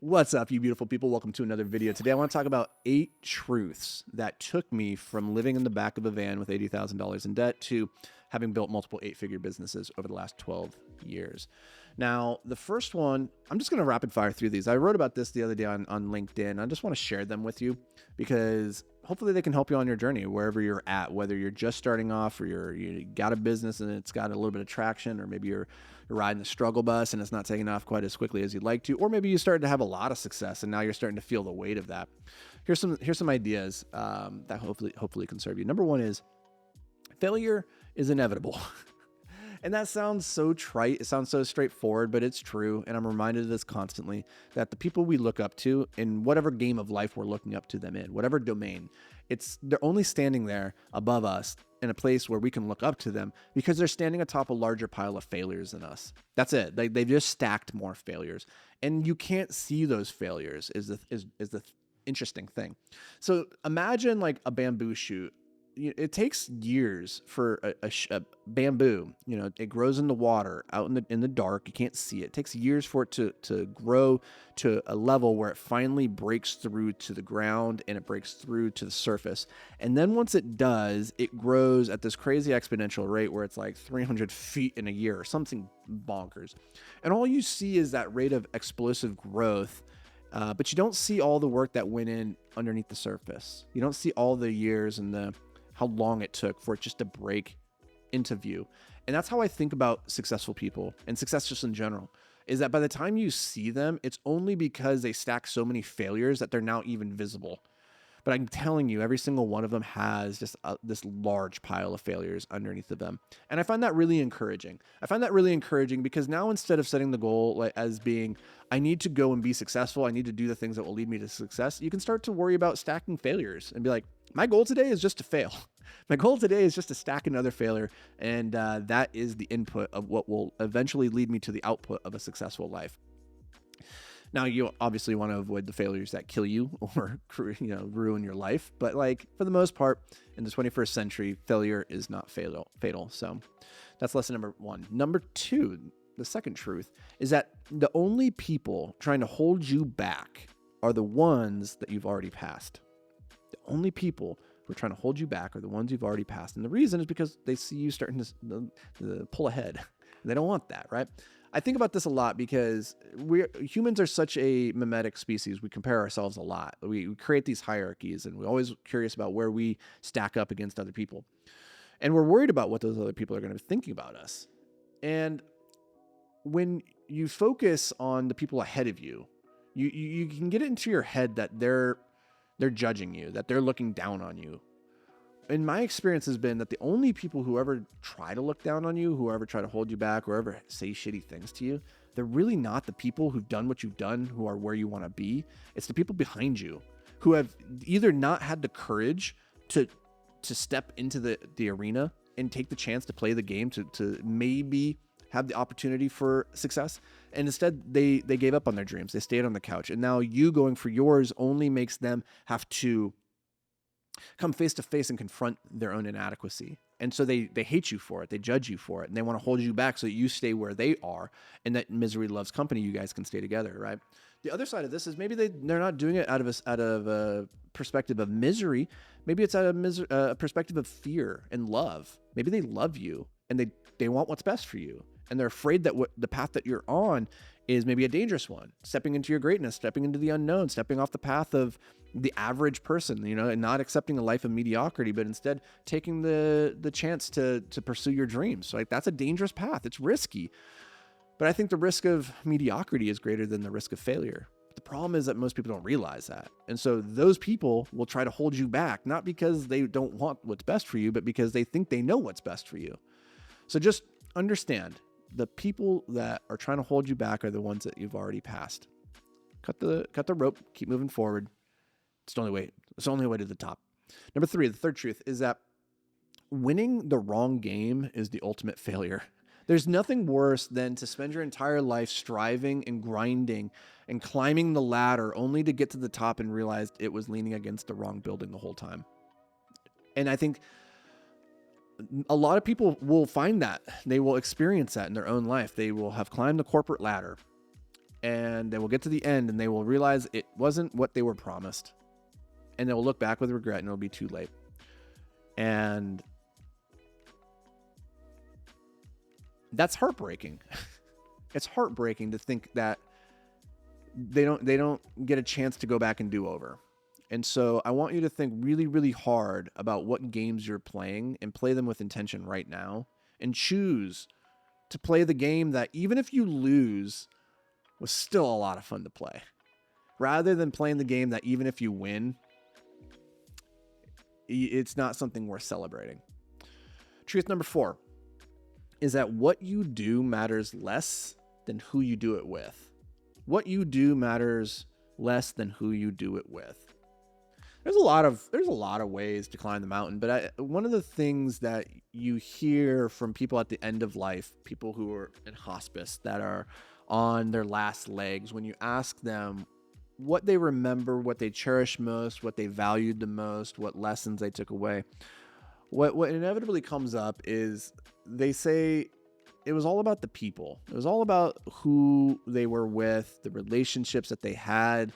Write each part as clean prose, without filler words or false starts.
What's up, you beautiful people? Welcome to another video. Today I want to talk about 8 truths that took me from living in the back of a van with $80,000 in debt to having built multiple 8-figure businesses over the last 12 years. Now, the first one, I'm just going to rapid fire through these. I wrote about this the other day on LinkedIn. I just want to share them with you because hopefully they can help you on your journey wherever you're at, whether you're just starting off or you got a business and it's got a little bit of traction, or maybe you're riding the struggle bus and it's not taking off quite as quickly as you'd like to, or maybe you started to have a lot of success and now you're starting to feel the weight of that. Here's some ideas that hopefully can serve you. Number one is failure is inevitable. And that sounds so trite. It sounds so straightforward, but it's true. And I'm reminded of this constantly, that the people we look up to in whatever game of life we're looking up to them in, whatever domain, they're only standing there above us in a place where we can look up to them because they're standing atop a larger pile of failures than us. That's it. They've just stacked more failures, and you can't see those failures is the interesting thing. So imagine like a bamboo shoot. It takes years for a bamboo, it grows in the water out in the dark. You can't see it. It takes years for it to grow to a level where it finally breaks through to the ground and it breaks through to the surface. And then once it does, it grows at this crazy exponential rate where it's like 300 feet in a year or something bonkers. And all you see is that rate of explosive growth. But you don't see all the work that went in underneath the surface. You don't see all the years and how long it took for it just to break into view. And that's how I think about successful people and success just in general, is that by the time you see them, it's only because they stack so many failures that they're now even visible. But I'm telling you, every single one of them has just this large pile of failures underneath of them. And I find that really encouraging. Because now, instead of setting the goal as being, I need to go and be successful, I need to do the things that will lead me to success, you can start to worry about stacking failures and be like, my goal today is just to fail. My goal today is just to stack another failure. And that is the input of what will eventually lead me to the output of a successful life. Now, you obviously want to avoid the failures that kill you or ruin your life. But for the most part, in the 21st century, failure is not fatal. So that's lesson number one. Number two, the second truth, is that the only people trying to hold you back are the ones that you've already passed. The only people who are trying to hold you back are the ones you've already passed. And the reason is because they see you starting to pull ahead. They don't want that, right? I think about this a lot because humans are such a mimetic species. We compare ourselves a lot. We create these hierarchies, and we're always curious about where we stack up against other people. And we're worried about what those other people are going to be thinking about us. And when you focus on the people ahead of you, you can get it into your head that they're judging you, that they're looking down on you. And my experience has been that the only people who ever try to look down on you, who ever try to hold you back, or ever say shitty things to you, they're really not the people who've done what you've done, who are where you want to be. It's the people behind you who have either not had the courage to step into the arena and take the chance to play the game, to maybe have the opportunity for success. And instead, they gave up on their dreams. They stayed on the couch. And now you going for yours only makes them have to come face to face and confront their own inadequacy. And so they hate you for it. They judge you for it. And they want to hold you back so that you stay where they are, and that misery loves company. You guys can stay together, right? The other side of this is maybe they're not doing it out of a perspective of misery. Maybe it's out of a perspective of fear and love. Maybe they love you and they want what's best for you. And they're afraid that the path that you're on is maybe a dangerous one. Stepping into your greatness, stepping into the unknown, stepping off the path of the average person, and not accepting a life of mediocrity, but instead taking the chance to pursue your dreams. So that's a dangerous path. It's risky. But I think the risk of mediocrity is greater than the risk of failure. But the problem is that most people don't realize that. And so those people will try to hold you back, not because they don't want what's best for you, but because they think they know what's best for you. So just understand, the people that are trying to hold you back are the ones that you've already passed. Cut the rope, keep moving forward. It's the only way. It's the only way to the top. Number three, the third truth is that winning the wrong game is the ultimate failure. There's nothing worse than to spend your entire life striving and grinding and climbing the ladder only to get to the top and realize it was leaning against the wrong building the whole time. And I think a lot of people will find that. They will experience that in their own life. They will have climbed the corporate ladder and they will get to the end and they will realize it wasn't what they were promised. And they will look back with regret and it'll be too late. And that's heartbreaking. It's heartbreaking to think that they don't get a chance to go back and do over. And so I want you to think really, really hard about what games you're playing and play them with intention right now, and choose to play the game that, even if you lose, was still a lot of fun to play, rather than playing the game that even if you win, it's not something worth celebrating. Truth number 4 is that what you do matters less than who you do it with. What you do matters less than who you do it with. There's a lot of ways to climb the mountain, but one of the things that you hear from people at the end of life, people who are in hospice that are on their last legs, when you ask them what they remember, what they cherish most, what they valued the most, what lessons they took away, what inevitably comes up is they say it was all about the people. It was all about who they were with, the relationships that they had.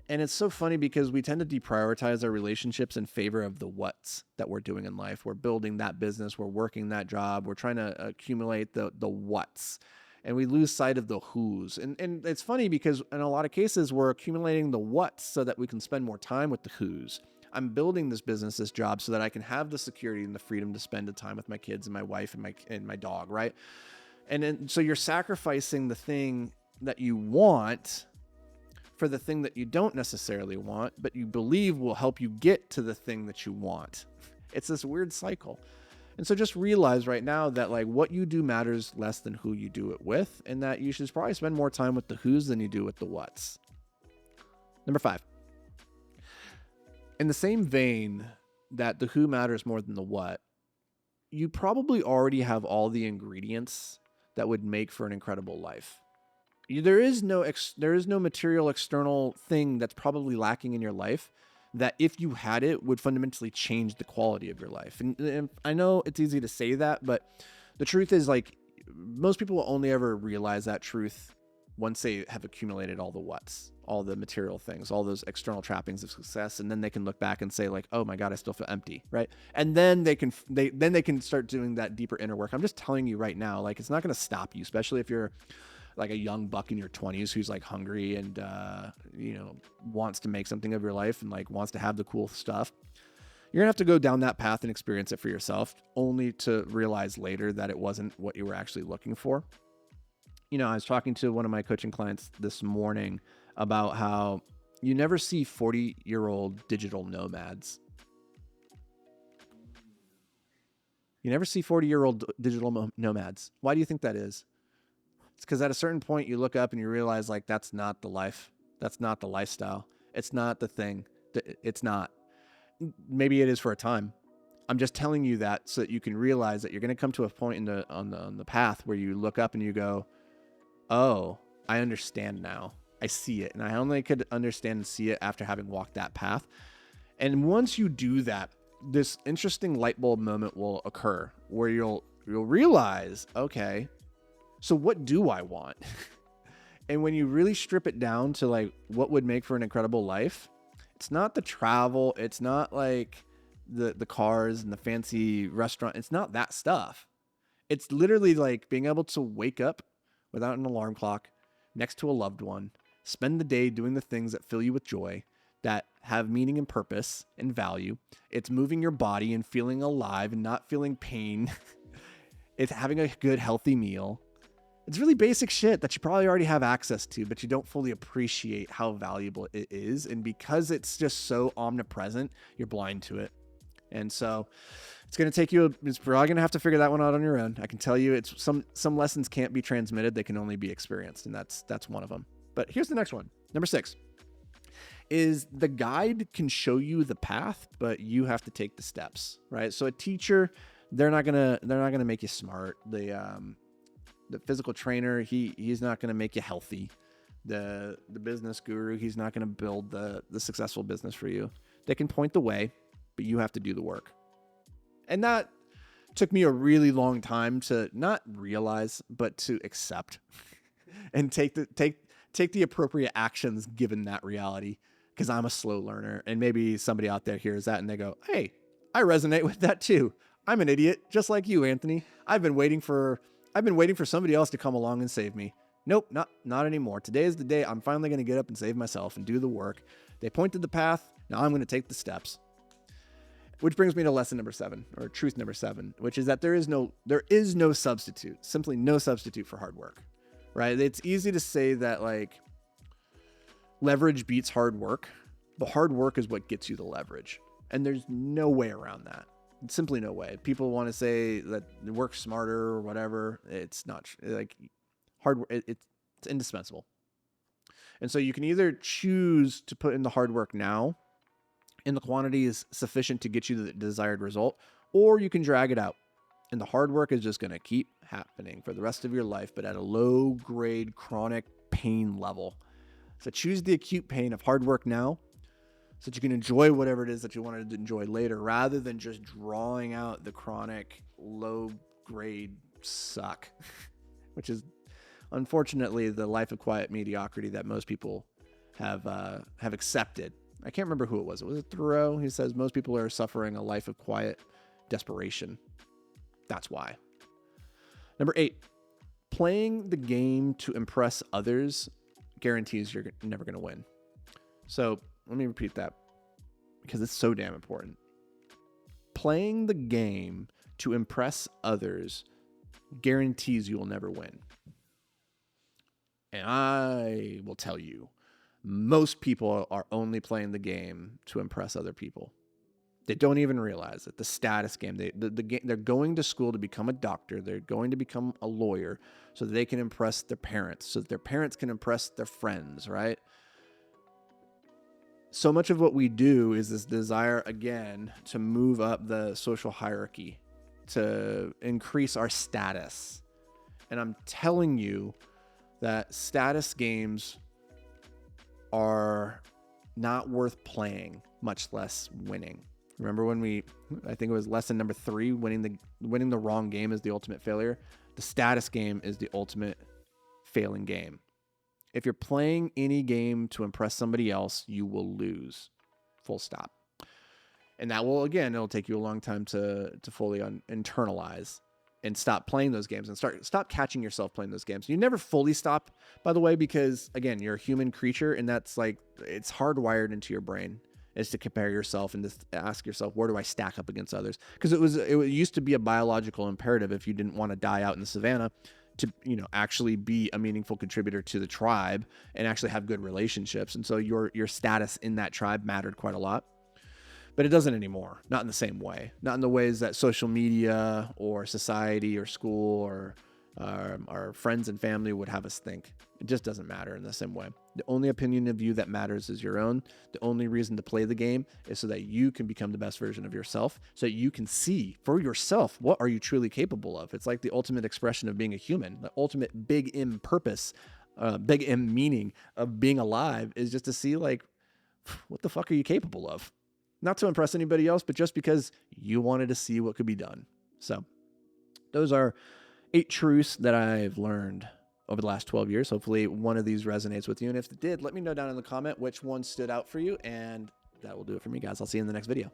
And it's so funny because we tend to deprioritize our relationships in favor of the what's that we're doing in life. We're building that business. We're working that job. We're trying to accumulate the what's. And we lose sight of the who's. And it's funny because in a lot of cases, we're accumulating the what's so that we can spend more time with the who's. I'm building this business, this job, so that I can have the security and the freedom to spend the time with my kids and my wife and my dog, right? And so you're sacrificing the thing that you want for the thing that you don't necessarily want, but you believe will help you get to the thing that you want. It's this weird cycle. And so just realize right now that like what you do matters less than who you do it with, and that you should probably spend more time with the who's than you do with the what's. Number 5. In the same vein that the who matters more than the what, you probably already have all the ingredients that would make for an incredible life. There is no material external thing that's probably lacking in your life that if you had it would fundamentally change the quality of your life. And I know it's easy to say that, but the truth is like most people will only ever realize that truth once they have accumulated all the what's, all the material things, all those external trappings of success. And then they can look back and say like, oh my God, I still feel empty. Right. And then they can start doing that deeper inner work. I'm just telling you right now, like, it's not going to stop you, especially if you're like a young buck in your 20s who's like hungry and, wants to make something of your life and like wants to have the cool stuff. You're gonna have to go down that path and experience it for yourself, only to realize later that it wasn't what you were actually looking for. I was talking to one of my coaching clients this morning about how you never see 40-year-old digital nomads. You never see 40-year-old digital nomads. Why do you think that is? It's because at a certain point you look up and you realize like that's not the life. That's not the lifestyle. It's not the thing. It's not. Maybe it is for a time. I'm just telling you that so that you can realize that you're going to come to a point on the path where you look up and you go, oh, I understand now. I see it. And I only could understand and see it after having walked that path. And once you do that, this interesting light bulb moment will occur where you'll realize, okay, so what do I want? And when you really strip it down to like what would make for an incredible life, it's not the travel. It's not like the cars and the fancy restaurant. It's not that stuff. It's literally like being able to wake up without an alarm clock next to a loved one, spend the day doing the things that fill you with joy, that have meaning and purpose and value. It's moving your body and feeling alive and not feeling pain. It's having a good, healthy meal. It's really basic shit that you probably already have access to, but you don't fully appreciate how valuable it is. And because it's just so omnipresent, you're blind to it. And so it's going to take you, it's probably going to have to figure that one out on your own. I can tell you it's some lessons can't be transmitted. They can only be experienced. And that's one of them. But here's the next one. Number 6 is the guide can show you the path, but you have to take the steps, right? So a teacher, they're not going to make you smart. The physical trainer, he's not going to make you healthy. The business guru, he's not going to build the successful business for you. They can point the way, but you have to do the work. And that took me a really long time to not realize, but to accept and take take the appropriate actions given that reality, because I'm a slow learner, and maybe somebody out there hears that and they go, hey, I resonate with that too. I'm an idiot just like you, Anthony. I've been waiting for somebody else to come along and save me. Nope, not anymore. Today is the day I'm finally going to get up and save myself and do the work. They pointed the path. Now I'm going to take the steps. Which brings me to lesson number 7, or truth number 7, which is that there is no substitute, simply no substitute for hard work, right? It's easy to say that like leverage beats hard work, but hard work is what gets you the leverage. And there's no way around that. Simply no way. People want to say that work smarter or whatever. It's not like hard work. It's indispensable. And so you can either choose to put in the hard work now, and the quantity is sufficient to get you the desired result, or you can drag it out. And the hard work is just going to keep happening for the rest of your life, but at a low grade chronic pain level. So choose the acute pain of hard work now so that you can enjoy whatever it is that you wanted to enjoy later, rather than just drawing out the chronic low grade suck, which is unfortunately the life of quiet mediocrity that most people have accepted. I can't remember who it was. Was it Thoreau? He says most people are suffering a life of quiet desperation. That's why. Number 8, playing the game to impress others guarantees you're never going to win. So let me repeat that because it's so damn important. Playing the game to impress others guarantees you will never win. And I will tell you, most people are only playing the game to impress other people. They don't even realize it. The status game. They're going to school to become a doctor. They're going to become a lawyer so that they can impress their parents, so that their parents can impress their friends, right? So much of what we do is this desire, again, to move up the social hierarchy, to increase our status. And I'm telling you that status games are not worth playing, much less winning. Remember when I think it was lesson number 3, winning the wrong game is the ultimate failure. The status game is the ultimate failing game. If you're playing any game to impress somebody else, you will lose. Full stop. And that will, again, it'll take you a long time to fully internalize and stop playing those games and stop catching yourself playing those games. You never fully stop, by the way, because again, you're a human creature, and that's like, it's hardwired into your brain is to compare yourself and to ask yourself, where do I stack up against others? Because it used to be a biological imperative if you didn't want to die out in the savannah to, actually be a meaningful contributor to the tribe and actually have good relationships. And so your status in that tribe mattered quite a lot. But it doesn't anymore. Not in the same way. Not in the ways that social media or society or school or our friends and family would have us think. It just doesn't matter in the same way. The only opinion of you that matters is your own. The only reason to play the game is so that you can become the best version of yourself, so that you can see for yourself what are you truly capable of. It's like the ultimate expression of being a human. The ultimate big M purpose, big M meaning of being alive is just to see like, what the fuck are you capable of? Not to impress anybody else, but just because you wanted to see what could be done. So those are 8 truths that I've learned over the last 12 years. Hopefully one of these resonates with you. And if it did, let me know down in the comment which one stood out for you. And that will do it for me, guys. I'll see you in the next video.